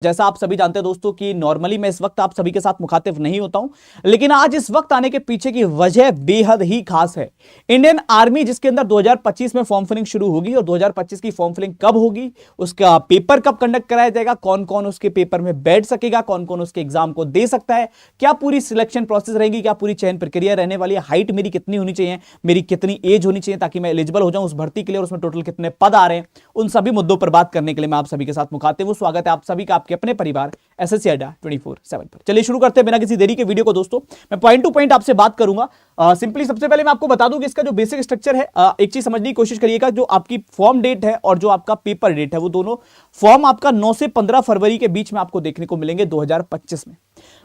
जैसा आप सभी जानते हैं दोस्तों कि नॉर्मली मैं इस वक्त आप सभी के साथ मुखातिब नहीं होता हूं, लेकिन आज इस वक्त आने के पीछे की वजह बेहद ही खास है। इंडियन आर्मी जिसके अंदर 2025 में फॉर्म फिलिंग शुरू होगी और 2025 की फॉर्म फिलिंग कब होगी, उसका पेपर कब कंडक्ट कराया जाएगा, कौन कौन उसके पेपर में बैठ सकेगा, कौन कौन उसके एग्जाम को दे सकता है, क्या पूरी सिलेक्शन प्रोसेस रहेगी, क्या पूरी चयन प्रक्रिया रहने वाली है, हाइट मेरी कितनी होनी चाहिए, मेरी कितनी एज होनी चाहिए ताकि मैं एलिजिबल हो जाऊं उस भर्ती के लिए, और उसमें टोटल कितने पद आ रहे हैं, उन सभी मुद्दों पर बात करने के लिए मैं आप सभी के साथ मुखातिब हूं। स्वागत है आप सभी का आपके अपने परिवार एसएससी अड्डा 24/7 पर। चलिए शुरू करते हैं बिना किसी देरी के वीडियो को। दोस्तों मैं पॉइंट टू पॉइंट आपसे बात करूंगा। सिंपली सबसे पहले मैं आपको बता दूं कि इसका जो बेसिक स्ट्रक्चर है, एक चीज समझने की कोशिश करिएगा, जो आपकी फॉर्म डेट है और जो आपका पेपर डेट है, वो दोनों फॉर्म आपका 9 से 15 फरवरी के बीच में आपको देखने को मिलेंगे 2025 में।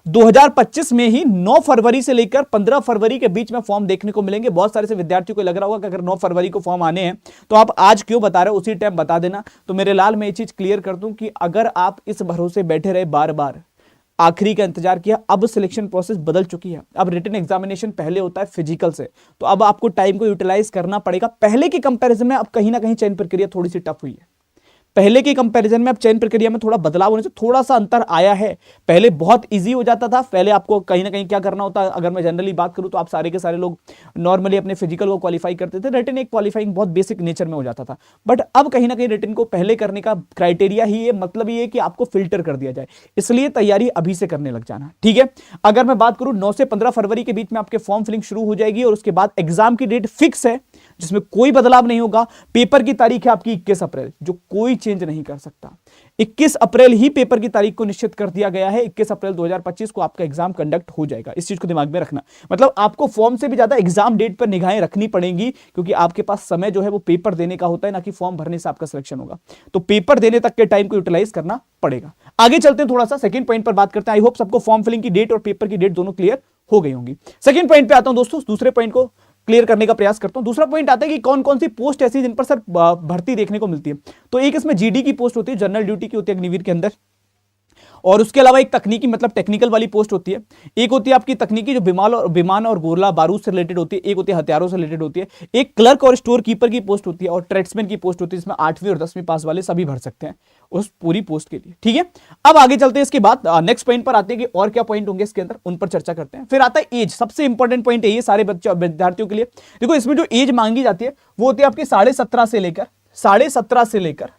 2025 में ही 9 फरवरी से लेकर 15 फरवरी के बीच में फॉर्म देखने को मिलेंगे। बहुत सारे से विद्यार्थियों को लग रहा होगा कि अगर 9 फरवरी को फॉर्म आने हैं तो आप आज क्यों बता रहे हो, उसी टाइम बता देना। तो मेरे लाल मैं ये चीज क्लियर कर दूं कि अगर आप इस भरोसे बैठे रहे बार बार, आखिरी का इंतजार किया, अब सिलेक्शन प्रोसेस बदल चुकी है। अब रिटन एग्जामिनेशन पहले होता है फिजिकल से, तो अब आपको टाइम को यूटिलाइज करना पड़ेगा। पहले के कंपैरिजन में अब कहीं ना कहीं चयन प्रक्रिया थोड़ी सी टफ हुई है। पहले के कंपैरिजन में अब चयन प्रक्रिया में थोड़ा बदलाव होने से थोड़ा सा अंतर आया है। पहले बहुत इजी हो जाता था। पहले आपको कहीं ना कहीं क्या करना होता, अगर मैं जनरली बात करूं तो आप सारे के सारे लोग नॉर्मली अपने फिजिकल को क्वालिफाई करते थे। रिटन एक क्वालिफाइंग बहुत बेसिक नेचर में हो जाता था, बट अब कहीं ना कहीं रिटन को पहले करने का क्राइटेरिया ही ये, मतलब ये कि आपको फिल्टर कर दिया जाए, इसलिए तैयारी अभी से करने लग जाना। ठीक है, अगर मैं बात करूं 9 से 15 फरवरी के बीच में आपके फॉर्म फिलिंग शुरू हो जाएगी और उसके बाद एग्जाम की डेट फिक्स है जिसमें कोई बदलाव नहीं होगा। पेपर की तारीख है आपकी 21 अप्रैल, जो कोई चेंज नहीं कर सकता। 21 अप्रैल ही पेपर की तारीख को निश्चित कर दिया गया है। 21 अप्रैल 2025 को आपका एग्जाम कंडक्ट हो जाएगा। इस चीज को दिमाग में रखना, मतलब आपको फॉर्म से भी ज्यादा एग्जाम डेट पर निगाहें रखनी पड़ेंगी, क्योंकि आपके पास समय जो है वो पेपर देने का होता है, ना कि फॉर्म भरने से आपका सिलेक्शन होगा। तो पेपर देने तक के टाइम को यूटिलाइज करना पड़ेगा। आगे चलते हैं, थोड़ा सा सेकंड पॉइंट पर बात करते हैं। आई होप सबको फॉर्म फिलिंग की डेट और पेपर की डेट दोनों क्लियर हो गई होंगी। सेकंड पॉइंट पे आता हूं दोस्तों, दूसरे पॉइंट को क्लियर करने का प्रयास करता हूं। दूसरा पॉइंट आता है कि कौन कौन सी पोस्ट ऐसी जिन पर सर भर्ती देखने को मिलती है। तो एक इसमें जीडी की पोस्ट होती है, जनरल ड्यूटी की होती है अग्निवीर के अंदर, और उसके अलावा एक तकनीकी मतलब टेक्निकल वाली पोस्ट होती है। एक होती है आपकी तकनीकी जो विमान और गोला बारूद से रिलेटेड होती है। एक होती है हथियारों से रिलेटेड होती है। एक क्लर्क और स्टोर कीपर की पोस्ट होती है, और ट्रेड्समैन की पोस्ट होती है, जिसमें 8वीं और 10वीं पास वाले सभी भर सकते हैं उस पूरी पोस्ट के लिए। ठीक है, अब आगे चलते हैं। इसके बाद नेक्स्ट पॉइंट पर आते हैं कि और क्या पॉइंट होंगे इसके अंदर, उन पर चर्चा करते हैं। फिर आता है एज, सबसे इंपॉर्टेंट पॉइंट है ये सारे बच्चों विद्यार्थियों के लिए। देखो इसमें जो एज मांगी जाती है वो होती है आपकी 17.5 से लेकर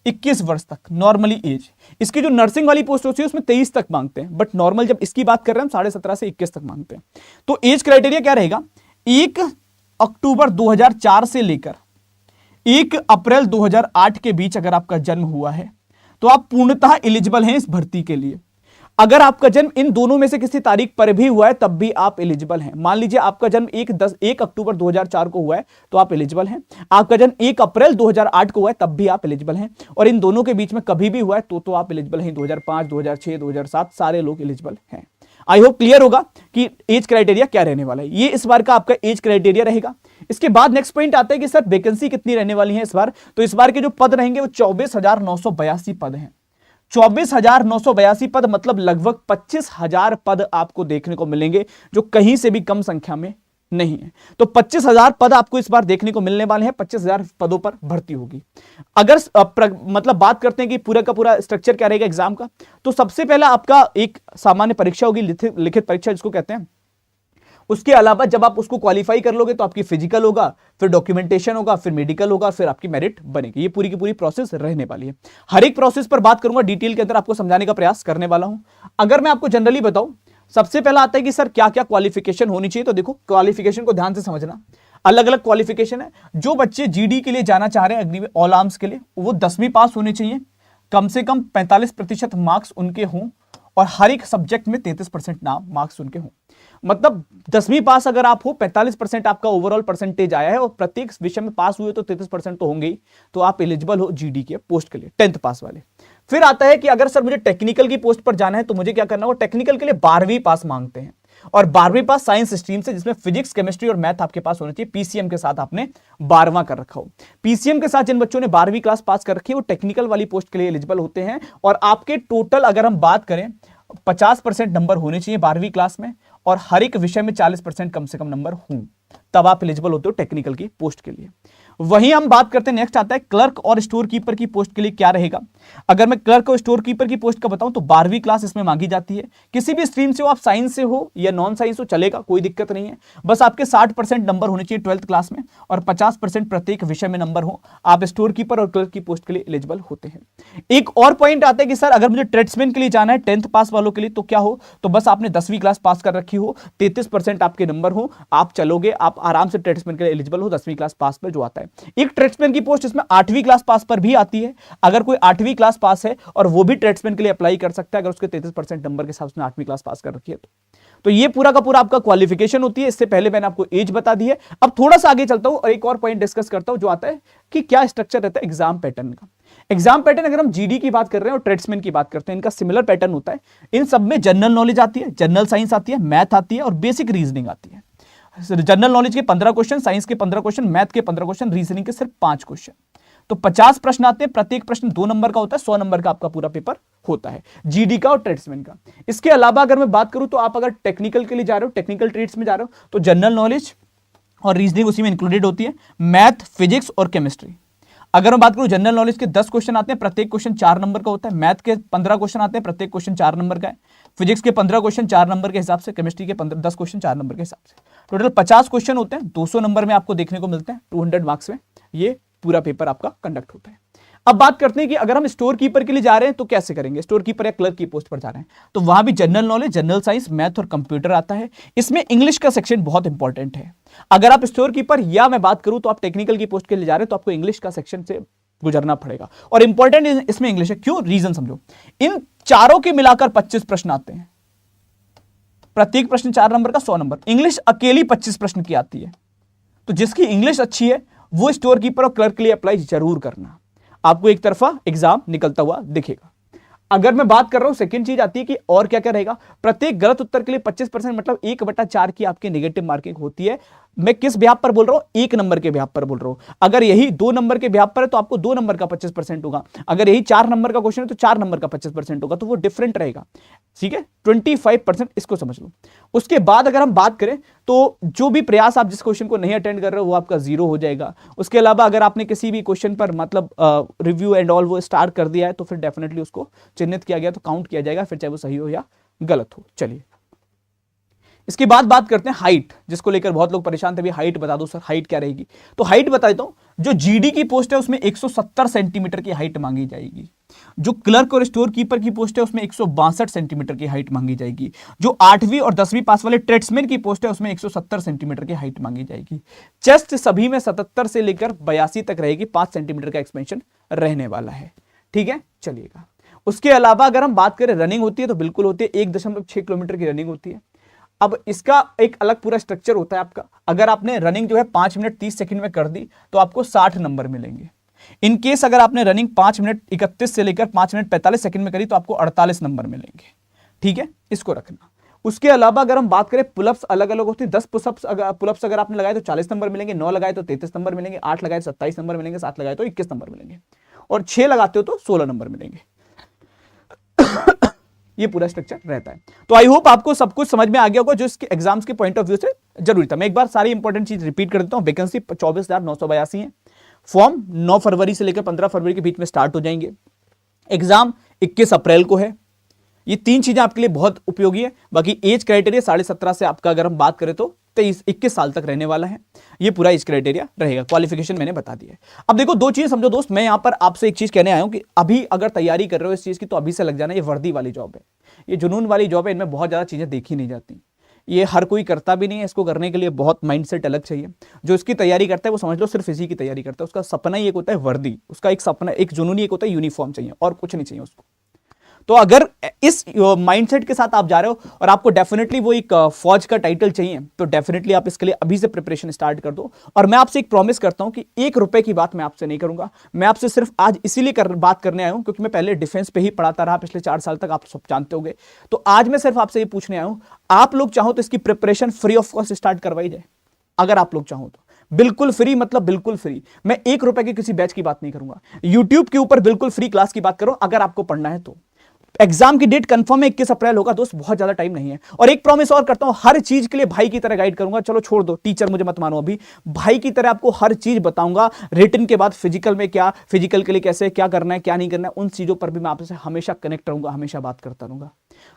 21 वर्ष तक नॉर्मली एज। इसकी जो नर्सिंग वाली पोस्ट होती है उसमें 23 तक मांगते हैं, बट नॉर्मल जब इसकी बात कर रहे हैं हम 17.5 से 21 तक मांगते हैं। तो एज क्राइटेरिया क्या रहेगा, 1 अक्टूबर 2004 से लेकर 1 अप्रैल 2008 के बीच अगर आपका जन्म हुआ है तो आप पूर्णतः एलिजिबल हैं इस भर्ती के लिए। अगर आपका जन्म इन दोनों में से किसी तारीख पर भी हुआ है तब भी आप एलिजिबल हैं। मान लीजिए आपका जन्म 1 अक्टूबर 2004 को हुआ है तो आप एलिजिबल हैं। आपका जन्म 1 अप्रैल 2008 को हुआ है तब भी आप एलिजिबल हैं, और इन दोनों के बीच में कभी भी हुआ है तो आप एलिजिबल हैं। 2005, 2006, 2007 सारे लोग एलिजिबल हैं। आई होप क्लियर होगा कि एज क्राइटेरिया क्या रहने वाला है। ये इस बार का आपका एज क्राइटेरिया रहेगा। इसके बाद नेक्स्ट पॉइंट आता है कि सर वैकेंसी कितनी रहने वाली है इस बार। तो इस बार के जो पद रहेंगे वो 24,982 पद हैं। 24,982 पद मतलब लगभग 25,000 पद आपको देखने को मिलेंगे, जो कहीं से भी कम संख्या में नहीं है। तो 25,000 पद आपको इस बार देखने को मिलने वाले हैं। 25,000 पदों पर भर्ती होगी। अगर मतलब बात करते हैं कि पूरा का पूरा स्ट्रक्चर क्या रहेगा एग्जाम का, तो सबसे पहला आपका एक सामान्य परीक्षा होगी, लिखित परीक्षा जिसको कहते हैं। उसके अलावा जब आप उसको क्वालिफाई कर लोगे तो आपकी फिजिकल होगा, फिर डॉक्यूमेंटेशन होगा, फिर मेडिकल होगा, फिर आपकी मेरिट बनेगी। ये पूरी की पूरी प्रोसेस रहने वाली है। हर एक प्रोसेस पर बात करूंगा, डिटेल के अंदर आपको समझाने का प्रयास करने वाला हूं। अगर मैं आपको जनरली बताऊं, सबसे पहला आता है कि सर क्या क्या क्वालिफिकेशन होनी चाहिए। तो देखो क्वालिफिकेशन को ध्यान से समझना, अलग अलग क्वालिफिकेशन है। जो बच्चे जीडी के लिए जाना चाह रहे हैं, अग्निवीर ऑल आर्म्स के लिए, वो 10वीं पास होने चाहिए, कम से कम 45% मार्क्स उनके हों, और हर एक सब्जेक्ट में 33% मार्क्स उनके हों। मतलब 10वीं पास अगर आप हो, 45% आपका ओवरऑल परसेंटेज आया है और प्रत्येक विषय में पास हुए तो 33% तो होंगे ही, तो आप एलिजिबल हो जीडी के पोस्ट के लिए, 10th पास वाले। फिर आता है कि अगर सर मुझे टेक्निकल की पोस्ट पर जाना है तो मुझे क्या करना होगा। टेक्निकल के लिए 12वीं पास मांगते हैं, और 12वीं पास साइंस स्ट्रीम से, जिसमें फिजिक्स, केमिस्ट्री और मैथ आपके पास होना चाहिए। पीसीएम के साथ आपने 12वां कर रखा हो। पीसीएम के साथ जिन बच्चों ने 12वीं क्लास पास कर रखी है वो टेक्निकल वाली पोस्ट के लिए एलिजिबल होते हैं। और आपके टोटल अगर हम बात करें 50% नंबर होने चाहिए 12वीं क्लास में, और हर एक विषय में 40% कम से कम नंबर हों, तब आप एलिजिबल होते हो टेक्निकल की पोस्ट के लिए। वहीं हम बात करते हैं, नेक्स्ट आता है क्लर्क और स्टोर कीपर की पोस्ट के लिए क्या रहेगा। अगर मैं क्लर्क और स्टोर कीपर की पोस्ट का बताऊं तो 12वीं क्लास इसमें मांगी जाती है। किसी भी स्ट्रीम से हो, आप साइंस से हो या नॉन साइंस हो, चलेगा, कोई दिक्कत नहीं है। बस आपके 60% नंबर होने चाहिए 12th क्लास में और 50% प्रत्येक विषय में नंबर हो, आप स्टोर कीपर और क्लर्क की पोस्ट के लिए एलिजिबल होते हैं। एक और पॉइंट आता है कि सर अगर मुझे ट्रेड्समैन के लिए जाना है 10th पास वालों के लिए, तो क्या हो, तो बस आपने 10वीं क्लास पास कर रखी हो, 33% आपके नंबर हो, आप चलोगे, आप आराम से ट्रेड्समैन के लिए एलिजिबल हो 10वीं क्लास पास पर जो आता है। एक ट्रेड्समैन की पोस्ट इसमें 8वीं क्लास पास पर भी आती है। अगर कोई 8वीं क्लास पास है और वो भी ट्रेड्समैन के लिए अप्लाई कर सकता है अगर उसके 33% नंबर के साथ उसने 8वीं क्लास पास कर रखी है तो ये पूरा का पूरा आपका क्वालिफिकेशन होती है। इससे पहले मैंने आपको एज बता दी है। अब थोड़ा सा आगे चलता हूं और एक और पॉइंट डिस्कस करता हूं जो आता है कि क्या स्ट्रक्चर रहता है एग्जाम पैटर्न का। एग्जाम पैटर्न अगर हम जीडी की बात कर रहे हैं और ट्रेड्समैन की बात करते हैं, इनका सिमिलर पैटर्न होता है। इन सब में जनरल नॉलेज आती है, जनरल साइंस आती है, मैथ आती है और बेसिक रीजनिंग आती है। जनरल नॉलेज के 15 क्वेश्चन, साइंस के 15 क्वेश्चन, मैथ के 15 क्वेश्चन, रीजनिंग के सिर्फ 5 क्वेश्चन। तो 50 प्रश्न आते हैं, प्रत्येक प्रश्न 2 नंबर का होता है, 100 नंबर का आपका पूरा पेपर होता है जीडी का और ट्रेड्समैन का। इसके अलावा अगर मैं बात करूं तो आप अगर टेक्निकल के लिए जा रहे हो, टेक्निकल ट्रेड्स में जा रहे हो, तो जनरल नॉलेज और रीजनिंग उसी में इंक्लूडेड होती है, मैथ, फिजिक्स और केमिस्ट्री। अगर मैं बात करूं जनरल नॉलेज के 10 क्वेश्चन आते हैं, प्रत्येक क्वेश्चन 4 नंबर का होता है, मैथ के 15 क्वेश्चन आते हैं, प्रत्येक क्वेश्चन 4 नंबर का है, फिजिक्स के 15 क्वेश्चन 4 नंबर के हिसाब से, केमिस्ट्री के 10 क्वेश्चन 4 नंबर के हिसाब से। टोटल 50 क्वेश्चन होते हैं, 200 नंबर में आपको देखने को मिलते हैं, 200 मार्क्स में ये पूरा पेपर आपका कंडक्ट होता है। अब बात करते हैं कि अगर हम स्टोर कीपर के लिए जा रहे हैं तो कैसे करेंगे। स्टोर कीपर या क्लर्क की पोस्ट पर जा रहे हैं तो वहां भी general knowledge, general science, math और कंप्यूटर आता है। इसमें इंग्लिश का सेक्शन बहुत इंपॉर्टेंट है। अगर आप स्टोर कीपर या मैं बात करूं तो आप टेक्निकल की पोस्ट के लिए जा रहे हैं तो आपको इंग्लिश का सेक्शन से गुजरना पड़ेगा और इंपॉर्टेंट इसमें इंग्लिश है। क्यों, रीजन समझो। इन चारों के मिलाकर 25 प्रश्न आते हैं, प्रत्येक प्रश्न 4 नंबर का, 100 नंबर। इंग्लिश अकेली 25 प्रश्न की आती है। तो जिसकी इंग्लिश अच्छी है वो स्टोर कीपर और क्लर्क के लिए अप्लाई जरूर करना, आपको एक तरफा एग्जाम निकलता हुआ दिखेगा। अगर मैं बात कर रहा हूं, सेकंड चीज आती है कि और क्या क्या रहेगा। प्रत्येक गलत उत्तर के लिए 25% मतलब 1/4 की आपकी नेगेटिव मार्किंग होती है। मैं किस ब्याह पर बोल रहा हूं, 1 नंबर के ब्याह पर बोल रहा हूं। अगर यही 2 नंबर के ब्याह पर है तो आपको 2 नंबर का 25% होगा। अगर यही 4 नंबर का क्वेश्चन है तो 4 नंबर का 25% होगा, तो वो डिफरेंट रहेगा। ठीक है, 25%, इसको समझ लो। उसके बाद अगर हम बात करें तो जो भी प्रयास आप जिस क्वेश्चन को नहीं अटेंड कर रहे हो वो आपका 0 हो जाएगा। उसके अलावा अगर आपने किसी भी क्वेश्चन पर मतलब रिव्यू एंड ऑल वो स्टार्ट कर दिया है तो फिर डेफिनेटली उसको चिन्हित किया गया तो काउंट किया जाएगा, फिर चाहे वो सही हो या गलत हो। चलिए इसके बाद बात करते हैं हाइट, जिसको लेकर बहुत लोग परेशान थे, भी हाइट बता दो सर, हाइट क्या रहेगी। तो हाइट बता देता हूं। जो जीडी की पोस्ट है उसमें 170 सेंटीमीटर की हाइट मांगी जाएगी। जो क्लर्क और स्टोर कीपर की पोस्ट है उसमें 162 सेंटीमीटर की हाइट मांगी जाएगी। जो 8वीं और 10वीं पास वाले ट्रेड्समैन की पोस्ट है उसमें 170 सेंटीमीटर की हाइट मांगी जाएगी। चेस्ट सभी में 77 से लेकर 82 तक रहेगी, 5 सेंटीमीटर का एक्सपेंशन रहने वाला है। ठीक है, चलिएगा। उसके अलावा अगर हम बात करें रनिंग होती है तो बिल्कुल होती है, 1.6 किलोमीटर की रनिंग होती है। अब इसका एक अलग पूरा स्ट्रक्चर होता है आपका। अगर आपने रनिंग जो है 5 मिनट 30 सेकंड में कर दी तो आपको 60 नंबर मिलेंगे। इन केस अगर आपने रनिंग 5 मिनट 31 से लेकर 5 मिनट 45 सेकंड में करी तो आपको 48 नंबर मिलेंगे। ठीक है, इसको रखना। उसके अलावा अगर हम बात करें पुलअप्स अलग अलग होती है। 10 पुलअप्स अगर आपने लगाए तो 40 नंबर मिलेंगे, 9 लगाए तो 33 नंबर मिलेंगे, 8 लगाए तो 27 नंबर मिलेंगे, 7 लगाए तो 21 नंबर मिलेंगे और 6 लगाते हो तो 16 नंबर मिलेंगे। ये पूरा स्ट्रक्चर रहता है। तो आई होप आपको सब कुछ समझ में आ गया होगा जो इसके एग्जाम्स के पॉइंट ऑफ व्यू से जरूरी था। मैं एक बार सारी इंपॉर्टेंट चीज रिपीट कर देता हूं। वैकेंसी 24,982 है। फॉर्म 9 फरवरी से लेकर 15 फरवरी के बीच में स्टार्ट हो जाएंगे। एग्जाम 21 अप्रैल को है। ये 3 चीजें आपके लिए बहुत उपयोगी है। बाकी एज क्राइटेरिया 17.5 से आपका अगर हम बात करें तो 21 साल तक रहने वाला है। ये पूरा एज क्राइटेरिया रहेगा। क्वालिफिकेशन मैंने बता दिया है। अब देखो 2 चीज समझो दोस्त, मैं यहां पर आपसे एक चीज कहने आया हूं कि अभी अगर तैयारी कर रहे हो इस चीज की तो अभी से लग जाना। ये वर्दी वाली जॉब है, ये जुनून वाली जॉब है, इनमें बहुत ज्यादा चीजें देखी नहीं जाती। ये हर कोई करता भी नहीं है। इसको करने के लिए बहुत माइंडसेट अलग चाहिए। जो इसकी तैयारी करता है वो समझ लो सिर्फ इसी की तैयारी करता है। उसका सपना ही एक होता है वर्दी, उसका एक सपना, एक जुनून एक होता है यूनिफॉर्म चाहिए और कुछ नहीं चाहिए उसको। तो अगर इस माइंडसेट के साथ आप जा रहे हो और आपको डेफिनेटली वो एक फौज का टाइटल चाहिए तो डेफिनेटली आप इसके लिए अभी से प्रिपरेशन स्टार्ट कर दो। और मैं आपसे एक प्रॉमिस करता हूं कि 1 रुपए की बात मैं आपसे नहीं करूंगा। मैं आपसे सिर्फ आज इसीलिए बात करने आया हूं क्योंकि मैं पहले डिफेंस पे ही पढ़ाता रहा पिछले 4 साल तक, आप सब जानते होंगे। तो आज मैं सिर्फ आपसे ये पूछने आया हूं, आप लोग चाहो तो इसकी preparation free of cost start करवाई जाए। अगर आप लोग चाहो तो बिल्कुल फ्री, मतलब बिल्कुल फ्री। मैं 1 रुपए की किसी बैच की बात नहीं करूंगा। यूट्यूब के ऊपर बिल्कुल फ्री क्लास की बात करो अगर आपको पढ़ना है तो। एग्जाम की डेट कंफर्म है 21 अप्रैल होगा दोस्त, बहुत ज्यादा टाइम नहीं है। और एक प्रॉमिस और करता हूं, हर चीज के लिए भाई की तरह गाइड करूंगा। चलो छोड़ दो टीचर, मुझे मत मानो, अभी भाई की तरह आपको हर चीज बताऊंगा। रिटन के बाद फिजिकल में क्या, फिजिकल के लिए कैसे क्या करना है क्या नहीं करना है, उन चीजों पर भी मैं आपसे हमेशा कनेक्ट रहूंगा, हमेशा बात करता रहूंगा।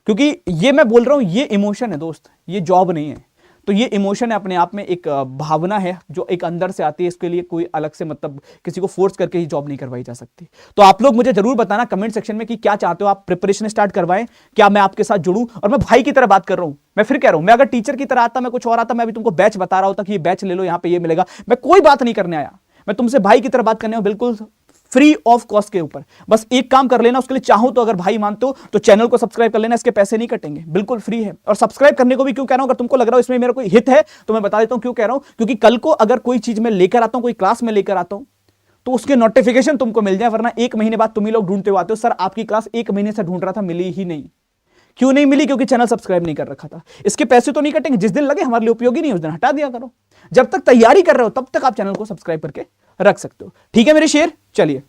क्योंकि ये मैं बोल रहा हूं, ये इमोशन है दोस्त, ये जॉब नहीं है। तो ये इमोशन है अपने आप में, एक भावना है जो एक अंदर से आती है। इसके लिए कोई अलग से मतलब किसी को फोर्स करके ही जॉब नहीं करवाई जा सकती। तो आप लोग मुझे जरूर बताना कमेंट सेक्शन में कि क्या चाहते हो आप, प्रिपरेशन स्टार्ट करवाएं, क्या मैं आपके साथ जुड़ूं। और मैं भाई की तरह बात कर रहा हूं, मैं फिर कह रहा हूं, मैं अगर टीचर की तरह आता, मैं कुछ और आता, मैं अभी तुमको बैच बता रहा होता कि ये बैच ले लो, यहां पे ये मिलेगा। मैं कोई बात नहीं करने आया, मैं तुमसे भाई की तरह बात करने आया, बिल्कुल फ्री ऑफ कॉस्ट के ऊपर। बस एक काम कर लेना, उसके लिए चाहो तो, अगर भाई मानते हो तो चैनल को सब्सक्राइब कर लेना, इसके पैसे नहीं कटेंगे, बिल्कुल फ्री है। और सब्सक्राइब करने को भी क्यों कह रहा हूं, अगर तुमको लग रहा हो इसमें मेरा कोई हित है तो मैं बता देता हूं क्यों कह रहा हूं। क्योंकि कल को अगर कोई चीज मैं लेकर आता हूं, कोई क्लास में लेकर आता हूं, तो उसके नोटिफिकेशन तुमको मिल जाए। वरना 1 महीने बाद तुम ही लोग ढूंढते हुए आते हो, सर आपकी क्लास 1 महीने से ढूंढ रहा था, मिली ही नहीं। क्यों नहीं मिली? क्योंकि चैनल सब्सक्राइब नहीं कर रखा था। इसके पैसे तो नहीं कटेंगे, जिस दिन लगे हमारे लिए उपयोगी नहीं उस दिन हटा दिया करो। जब तक तैयारी कर रहे हो तब तक आप चैनल को सब्सक्राइब करके रख सकते हो। ठीक है मेरे शेर, चलिए।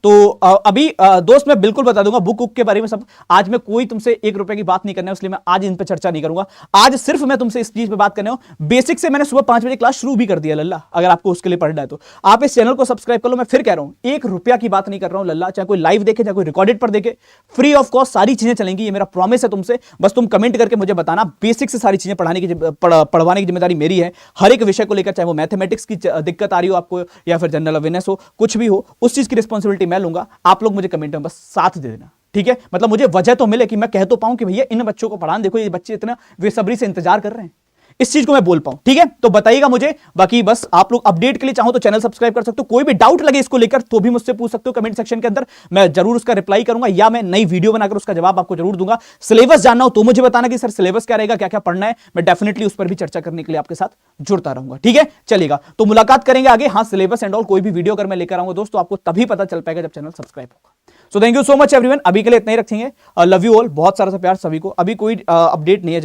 तो अभी दोस्त मैं बिल्कुल बता दूंगा बुक के बारे में सब। आज मैं कोई तुमसे 1 रुपए की बात नहीं करना है, इसलिए मैं आज इन पे चर्चा नहीं करूंगा। आज सिर्फ मैं तुमसे इस चीज पे बात करने हूं। बेसिक से मैंने सुबह 5 बजे क्लास शुरू भी कर दिया लल्ला, अगर आपको उसके लिए पढ़ना है तो आप इस चैनल को सब्सक्राइब कर लो। मैं फिर कह रहा हूं 1 रुपया की बात नहीं कर रहा हूं लल्ला, चाहे कोई लाइव देखे चाहे कोई रिकॉर्डेड पर देखे, फ्री ऑफ कॉस्ट सारी चीजें चलेंगी, ये मेरा प्रॉमिस है तुमसे। बस तुम कमेंट करके मुझे बताना, बेसिक से सारी चीजें पढ़वाने की जिम्मेदारी मेरी है। हर एक विषय को लेकर, चाहे वो मैथमेटिक्स की दिक्कत आ रही हो आपको या फिर जनरल अवेयरनेस हो, कुछ भी हो, उस चीज की रिस्पॉन्सिबिलिटी मैं लूंगा। आप लोग मुझे कमेंट में बस साथ दे देना, ठीक है? मतलब मुझे वजह तो मिले कि मैं कह तो पाऊं कि भैया इन बच्चों को पढ़ाना, देखो ये बच्चे इतना बेसब्री से इंतजार कर रहे हैं, इस चीज को मैं बोल पाऊं, ठीक है? तो बताइएगा मुझे। बाकी बस आप लोग अपडेट के लिए चाहो तो चैनल सब्सक्राइब कर सकते हो। कोई भी डाउट लगे इसको लेकर तो भी मुझसे पूछ सकते हो कमेंट सेक्शन के अंदर, मैं जरूर उसका रिप्लाई करूंगा, या मैं नई वीडियो बनाकर उसका जवाब आपको जरूर दूंगा। सिलेबस जानना हो तो मुझे बताना कि सर सिलेबस क्या रहेगा, क्या क्या पढ़ना है, मैं डेफिनेटली उस पर भी चर्चा करने के लिए आपके साथ जुड़ता रहूंगा, ठीक है? चलेगा, तो मुलाकात करेंगे आगे। हाँ, सिलेबस एंड ऑल कोई भी वीडियो अगर मैं लेकर आऊंगा दोस्तों, आपको तभी पता चल पाएगा जब चैनल सब्सक्राइब होगा। So thank you so much everyone, अभी के लिए इतना ही रखेंगे। लव यू ऑल, बहुत सारा सा प्यार सभी को। अभी कोई अपडेट नहीं है।